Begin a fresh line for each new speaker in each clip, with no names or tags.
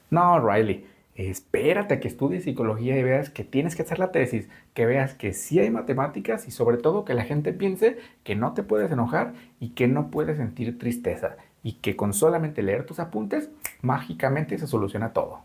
No, Riley, espérate a que estudies psicología y veas que tienes que hacer la tesis, que veas que sí hay matemáticas y sobre todo que la gente piense que no te puedes enojar y que no puedes sentir tristeza y que con solamente leer tus apuntes, mágicamente se soluciona todo.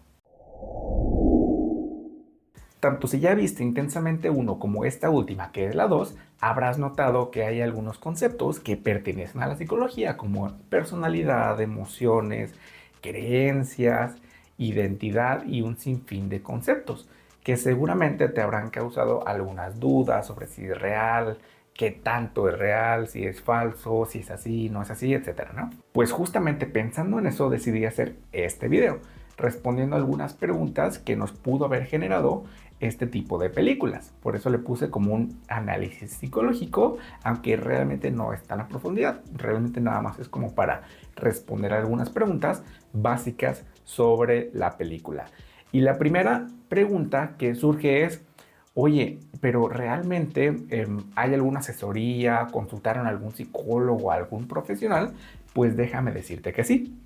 Tanto si ya viste intensamente uno como esta última, que es la 2, habrás notado que hay algunos conceptos que pertenecen a la psicología, como personalidad, emociones, creencias, identidad y un sinfín de conceptos, que seguramente te habrán causado algunas dudas sobre si es real, qué tanto es real, si es falso, si es así, no es así, etcétera, ¿no? Pues justamente pensando en eso decidí hacer este video, respondiendo algunas preguntas que nos pudo haber generado este tipo de películas. Por eso le puse como un análisis psicológico, aunque realmente no es tan a profundidad. Realmente nada más es como para responder algunas preguntas básicas sobre la película. Y la primera pregunta que surge es, oye, pero realmente hay alguna asesoría, consultaron a algún psicólogo o algún profesional, pues déjame decirte que sí,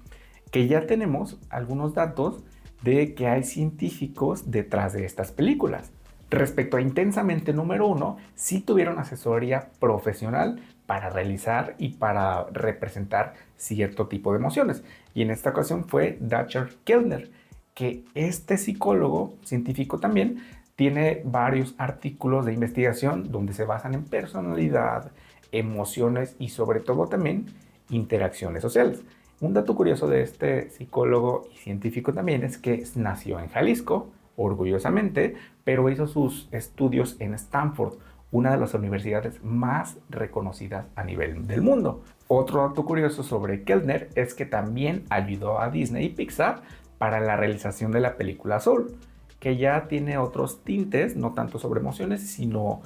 que ya tenemos algunos datos de que hay científicos detrás de estas películas. Respecto a Intensamente número uno, sí tuvieron asesoría profesional para realizar y para representar cierto tipo de emociones. Y en esta ocasión fue Dacher Kellner, que este psicólogo científico también tiene varios artículos de investigación donde se basan en personalidad, emociones y sobre todo también interacciones sociales. Un dato curioso de este psicólogo y científico también es que nació en Jalisco, orgullosamente, pero hizo sus estudios en Stanford, una de las universidades más reconocidas a nivel del mundo. Otro dato curioso sobre Kellner es que también ayudó a Disney y Pixar para la realización de la película Soul, que ya tiene otros tintes, no tanto sobre emociones, sino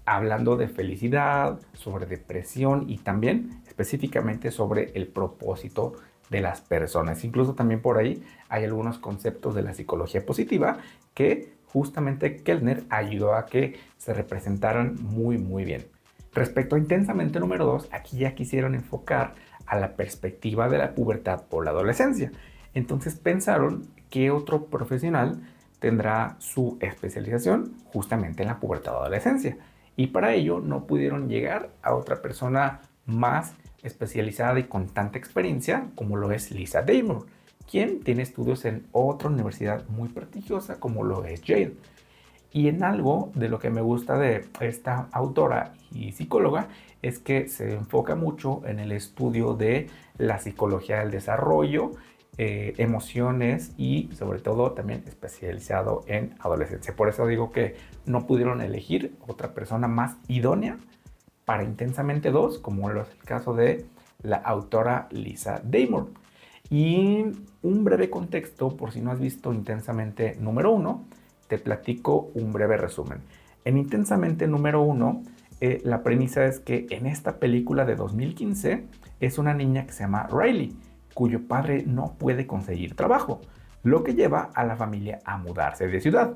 hablando de felicidad, sobre depresión y también específicamente sobre el propósito de las personas. Incluso también por ahí hay algunos conceptos de la psicología positiva que justamente Kellner ayudó a que se representaran muy bien. Respecto a Intensamente número 2, aquí ya quisieron enfocar a la perspectiva de la pubertad o la adolescencia. Entonces pensaron que otro profesional tendrá su especialización justamente en la pubertad o adolescencia. Y para ello no pudieron llegar a otra persona más especializada y con tanta experiencia como lo es Lisa Daymore, quien tiene estudios en otra universidad muy prestigiosa como lo es Yale. Y en algo de lo que me gusta de esta autora y psicóloga es que se enfoca mucho en el estudio de la psicología del desarrollo, emociones y sobre todo también especializado en adolescencia. Por eso digo que no pudieron elegir otra persona más idónea para Intensamente 2, como lo es el caso de la autora Lisa Daymore. Y un breve contexto, por si no has visto Intensamente número uno, te platico un breve resumen. En Intensamente número uno, la premisa es que en esta película de 2015 es una niña que se llama Riley, cuyo padre no puede conseguir trabajo, lo que lleva a la familia a mudarse de ciudad.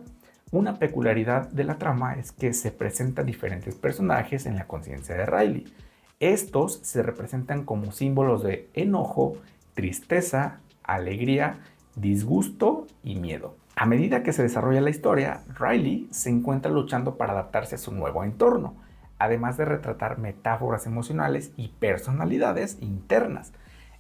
Una peculiaridad de la trama es que se presentan diferentes personajes en la conciencia de Riley. Estos se representan como símbolos de enojo, tristeza, alegría, disgusto y miedo. A medida que se desarrolla la historia, Riley se encuentra luchando para adaptarse a su nuevo entorno, además de retratar metáforas emocionales y personalidades internas.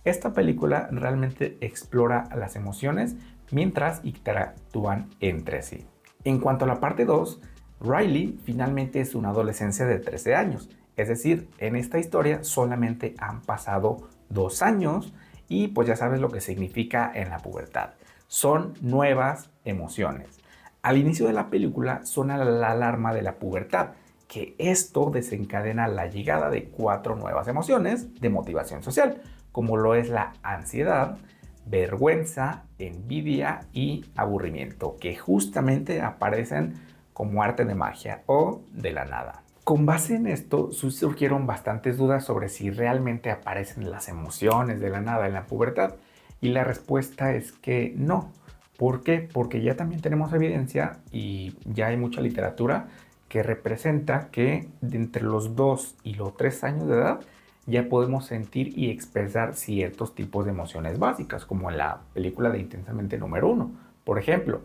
Esta película realmente explora las emociones mientras interactúan entre sí. En cuanto a la parte 2, Riley finalmente es una adolescencia de 13 años, es decir, en esta historia solamente han pasado 2 años y pues ya sabes lo que significa en la pubertad. Son nuevas emociones. Al inicio de la película suena la alarma de la pubertad, que esto desencadena la llegada de 4 nuevas emociones de motivación social, como lo es la ansiedad, vergüenza, envidia y aburrimiento, que justamente aparecen como arte de magia o de la nada. Con base en esto, surgieron bastantes dudas sobre si realmente aparecen las emociones de la nada en la pubertad. Y la respuesta es que no. ¿Por qué? Porque ya también tenemos evidencia y ya hay mucha literatura que representa que de entre los 2 y los 3 años de edad ya podemos sentir y expresar ciertos tipos de emociones básicas, como en la película de Intensamente número 1, por ejemplo.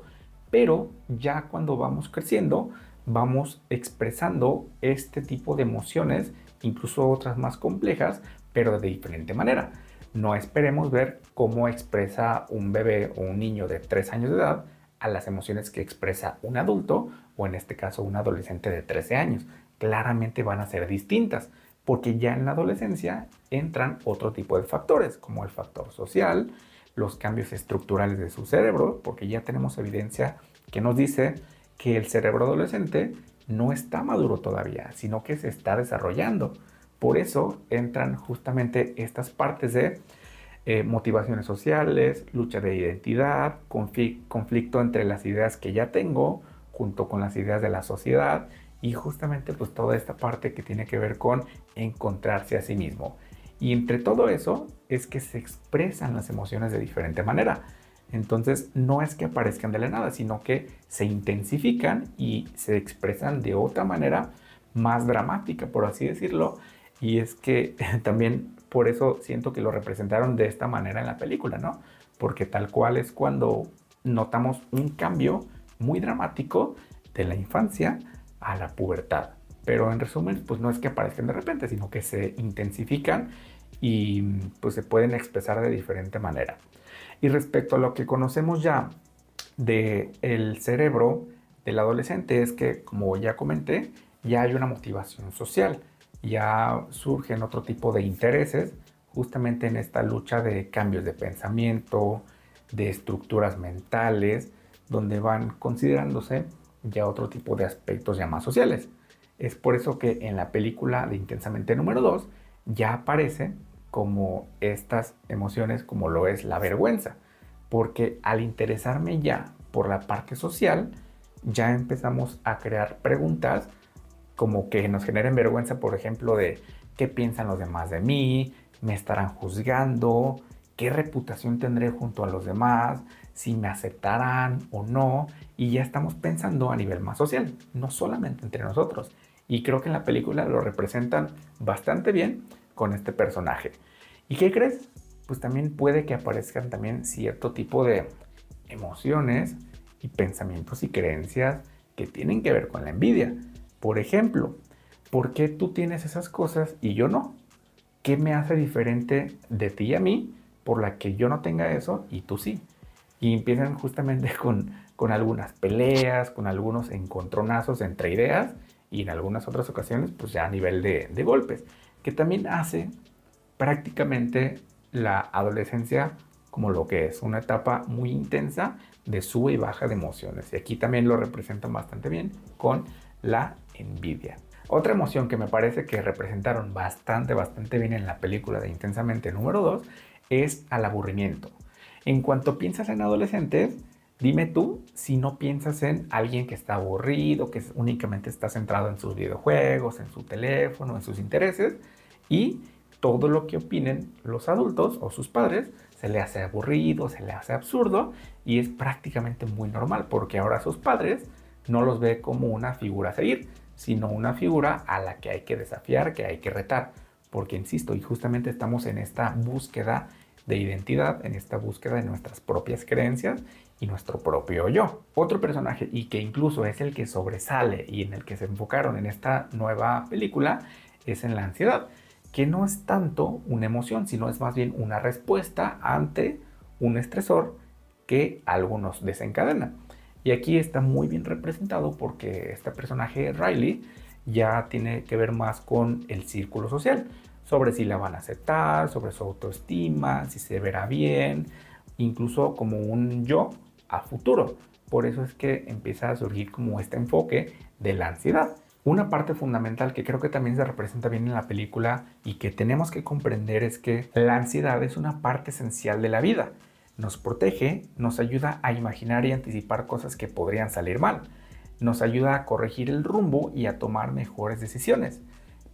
Pero ya cuando vamos creciendo, vamos expresando este tipo de emociones, incluso otras más complejas, pero de diferente manera. No esperemos ver cómo expresa un bebé o un niño de 3 años de edad a las emociones que expresa un adulto o en este caso un adolescente de 13 años. Claramente van a ser distintas porque ya en la adolescencia entran otro tipo de factores como el factor social, los cambios estructurales de su cerebro, porque ya tenemos evidencia que nos dice que el cerebro adolescente no está maduro todavía, sino que se está desarrollando. Por eso entran justamente estas partes de motivaciones sociales, lucha de identidad, conflicto entre las ideas que ya tengo junto con las ideas de la sociedad y justamente pues toda esta parte que tiene que ver con encontrarse a sí mismo. Y entre todo eso es que se expresan las emociones de diferente manera. Entonces no es que aparezcan de la nada, sino que se intensifican y se expresan de otra manera más dramática, por así decirlo. Y es que también por eso siento que lo representaron de esta manera en la película, ¿no? Porque tal cual es cuando notamos un cambio muy dramático de la infancia a la pubertad. Pero en resumen, pues no es que aparezcan de repente, sino que se intensifican y pues se pueden expresar de diferente manera. Y respecto a lo que conocemos ya del cerebro del adolescente es que, como ya comenté, ya hay una motivación social, ya surgen otro tipo de intereses justamente en esta lucha de cambios de pensamiento, de estructuras mentales, donde van considerándose ya otro tipo de aspectos ya más sociales. Es por eso que en la película de Intensamente número 2 ya aparece como estas emociones como lo es la vergüenza, porque al interesarme ya por la parte social, ya empezamos a crear preguntas como que nos generen vergüenza, por ejemplo, de qué piensan los demás de mí, me estarán juzgando, qué reputación tendré junto a los demás, si me aceptarán o no, y ya estamos pensando a nivel más social, no solamente entre nosotros. Y creo que en la película lo representan bastante bien con este personaje. ¿Y qué crees? Pues también puede que aparezcan también cierto tipo de emociones y pensamientos y creencias que tienen que ver con la envidia. Por ejemplo, ¿por qué tú tienes esas cosas y yo no? ¿Qué me hace diferente de ti y a mí por la que yo no tenga eso y tú sí? Y empiezan justamente con algunas peleas, con algunos encontronazos entre ideas y en algunas otras ocasiones pues ya a nivel de golpes, que también hace prácticamente la adolescencia como lo que es, una etapa muy intensa de sube y baja de emociones. Y aquí también lo representan bastante bien con la envidia. Otra emoción que me parece que representaron bastante bien en la película de Intensamente número 2 es al aburrimiento. En cuanto piensas en adolescentes, dime tú si no piensas en alguien que está aburrido, que únicamente está centrado en sus videojuegos, en su teléfono, en sus intereses y todo lo que opinen los adultos o sus padres se le hace aburrido, se le hace absurdo y es prácticamente muy normal porque ahora sus padres no los ve como una figura a seguir, sino una figura a la que hay que desafiar, que hay que retar. Porque insisto, y justamente estamos en esta búsqueda de identidad, en esta búsqueda de nuestras propias creencias y nuestro propio yo. Otro personaje y que incluso es el que sobresale y en el que se enfocaron en esta nueva película es en la ansiedad, que no es tanto una emoción, sino es más bien una respuesta ante un estresor que algo nos desencadena. Y aquí está muy bien representado porque este personaje Riley ya tiene que ver más con el círculo social, sobre si la van a aceptar, sobre su autoestima, si se verá bien, incluso como un yo a futuro. Por eso es que empieza a surgir como este enfoque de la ansiedad. Una parte fundamental que creo que también se representa bien en la película y que tenemos que comprender es que la ansiedad es una parte esencial de la vida. Nos protege, nos ayuda a imaginar y anticipar cosas que podrían salir mal. Nos ayuda a corregir el rumbo y a tomar mejores decisiones.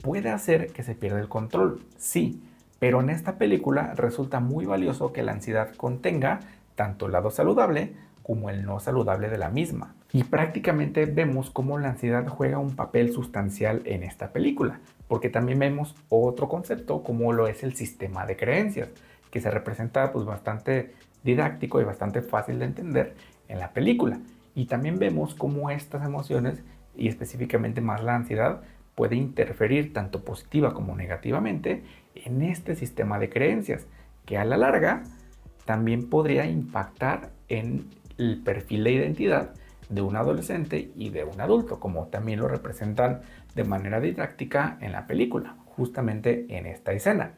Puede hacer que se pierda el control, sí, pero en esta película resulta muy valioso que la ansiedad contenga tanto el lado saludable como el no saludable de la misma. Y prácticamente vemos cómo la ansiedad juega un papel sustancial en esta película, porque también vemos otro concepto como lo es el sistema de creencias, que se representa pues bastante didáctico y bastante fácil de entender en la película. Y también vemos cómo estas emociones, y específicamente más la ansiedad, puede interferir tanto positiva como negativamente en este sistema de creencias, que a la larga también podría impactar en el perfil de identidad de un adolescente y de un adulto, como también lo representan de manera didáctica en la película, justamente en esta escena.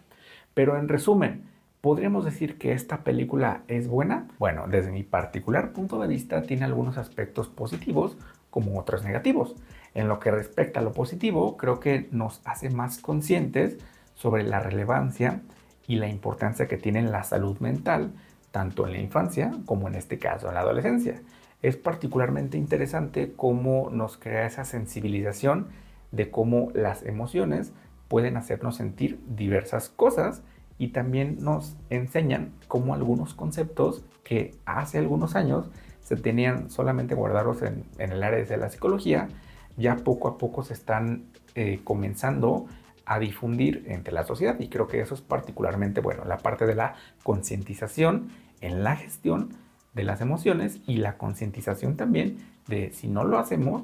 Pero en resumen, ¿podríamos decir que esta película es buena? Bueno, desde mi particular punto de vista tiene algunos aspectos positivos como otros negativos. En lo que respecta a lo positivo, creo que nos hace más conscientes sobre la relevancia y la importancia que tiene la salud mental, tanto en la infancia como en este caso en la adolescencia. Es particularmente interesante cómo nos crea esa sensibilización de cómo las emociones pueden hacernos sentir diversas cosas y también nos enseñan cómo algunos conceptos que hace algunos años se tenían solamente guardados en el área de la psicología, ya poco a poco se están comenzando a difundir entre la sociedad, y creo que eso es particularmente bueno, la parte de la concientización en la gestión de las emociones y la concientización también de si no lo hacemos,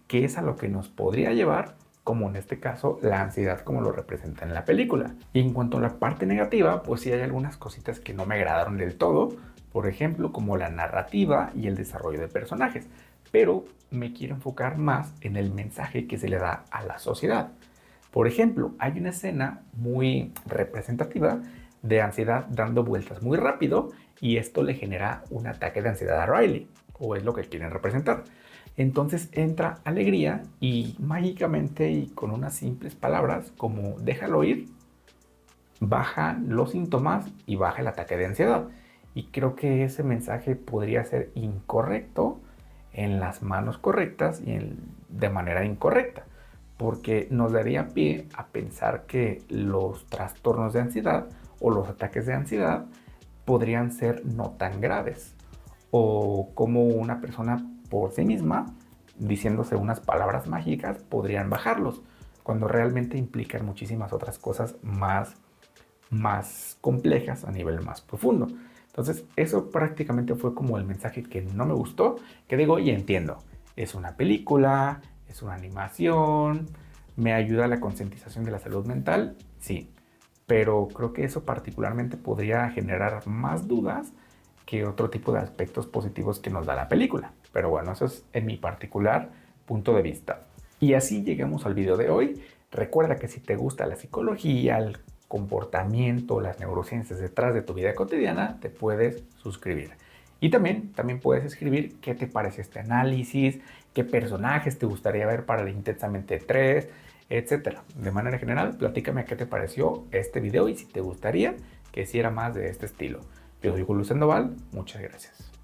qué es a lo que nos podría llevar, como en este caso la ansiedad como lo representa en la película. Y en cuanto a la parte negativa, pues sí hay algunas cositas que no me agradaron del todo, por ejemplo como la narrativa y el desarrollo de personajes, pero me quiero enfocar más en el mensaje que se le da a la sociedad. Por ejemplo, hay una escena muy representativa de ansiedad dando vueltas muy rápido y esto le genera un ataque de ansiedad a Riley, o es lo que quieren representar. Entonces entra alegría y mágicamente y con unas simples palabras como déjalo ir, baja los síntomas y baja el ataque de ansiedad. Y creo que ese mensaje podría ser incorrecto en las manos correctas y de manera incorrecta, porque nos daría pie a pensar que los trastornos de ansiedad o los ataques de ansiedad podrían ser no tan graves, o como una persona por sí misma, diciéndose unas palabras mágicas, podrían bajarlos, cuando realmente implican muchísimas otras cosas más complejas a nivel más profundo. Entonces eso prácticamente fue como el mensaje que no me gustó, que digo y entiendo, es una película, es una animación, me ayuda a la concientización de la salud mental, sí, pero creo que eso particularmente podría generar más dudas que otro tipo de aspectos positivos que nos da la película. Pero bueno, eso es en mi particular punto de vista. Y así llegamos al video de hoy. Recuerda que si te gusta la psicología, el comportamiento, las neurociencias detrás de tu vida cotidiana, te puedes suscribir. Y también puedes escribir qué te parece este análisis, qué personajes te gustaría ver para el Intensamente 3, etcétera. De manera general, platícame qué te pareció este video y si te gustaría que hiciera más de este estilo. Yo soy Julio Sandoval, muchas gracias.